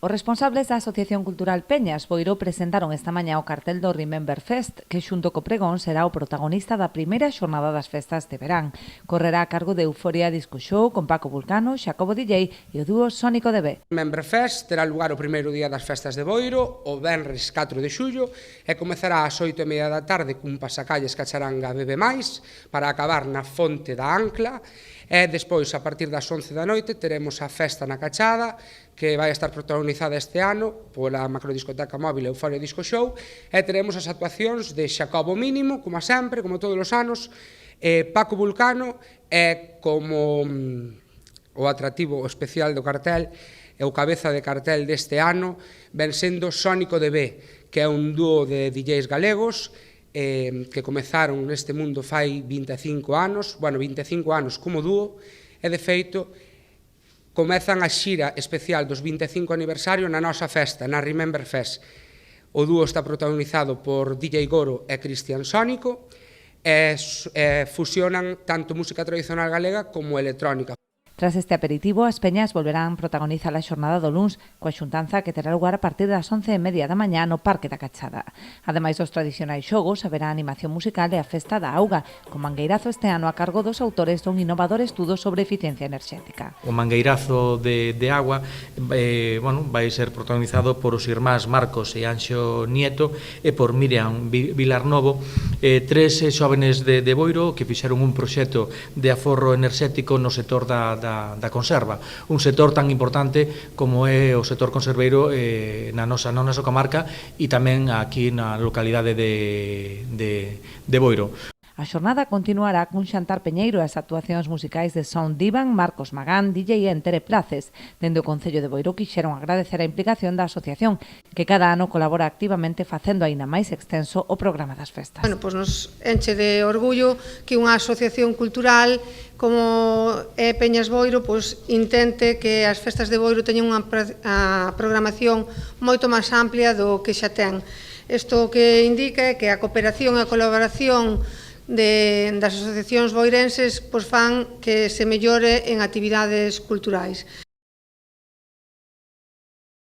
Os responsables da Asociación Cultural Peñas Boiro presentaron esta mañá o cartel do Remember Fest, que xunto co pregón será o protagonista da primeira xornada das festas de verán. Correrá a cargo de Euforia Disco Show con Paco Vulcano, Xacobo DJ e o dúo Sónico DB. Remember Fest terá lugar o primeiro día das festas de Boiro, o venres 4 de xullo, e comezará ás 8:30 da tarde cun pasacalles Cacharanga Bebe Máis, para acabar na Fonte da Ancla, e despois, a partir das 11 da noite, teremos a festa na Cachada, que vai estar protagonizada este ano pola macrodiscoteca móvil Euforia Disco Show, e teremos as actuacións de Xacobo Mínimo, como sempre, como todos os anos, Paco Vulcano, e como o atractivo especial do cartel, e o cabeza de cartel deste ano, ven sendo Sónico DB, que é un dúo de DJs galegos, que comezaron neste mundo fai 25 anos como dúo, e de feito comezan a xira especial dos 25 aniversario na nosa festa, na Remember Fest. O dúo está protagonizado por DJ Goro e Cristian Sónico, e fusionan tanto música tradicional galega como electrónica. Tras este aperitivo, as peñas volverán protagonizar a xornada do luns coa xuntanza que terá lugar a partir das 11:30 da mañá no Parque da Cachada. Ademais dos tradicionais xogos, haberá animación musical e a Festa da Auga, con mangueirazo este ano a cargo dos autores dun innovador estudo sobre eficiencia enerxética. O mangueirazo de agua vai ser protagonizado por os irmáns Marcos e Anxo Nieto e por Miriam Vilarnovo, tres xóvenes de Boiro que fixeron un proxecto de aforro enerxético no sector da conserva, un sector tan importante como é o sector conserveiro na nosa comarca e tamén aquí na localidade de Boiro. A xornada continuará cun xantar peñeiro e as actuacións musicais de Sound Divan, Marcos Magán, DJ e Entere Places. Dende o Concello de Boiro quixeron agradecer a implicación da asociación, que cada ano colabora activamente facendo aínda máis extenso o programa das festas. Pois nos enche de orgullo que unha asociación cultural como é Peñas Boiro intente que as festas de Boiro teñan unha programación moito máis amplia do que xa ten. Isto que indica é que a cooperación e a colaboración das asociacións boirenses fan que se mellore en actividades culturais.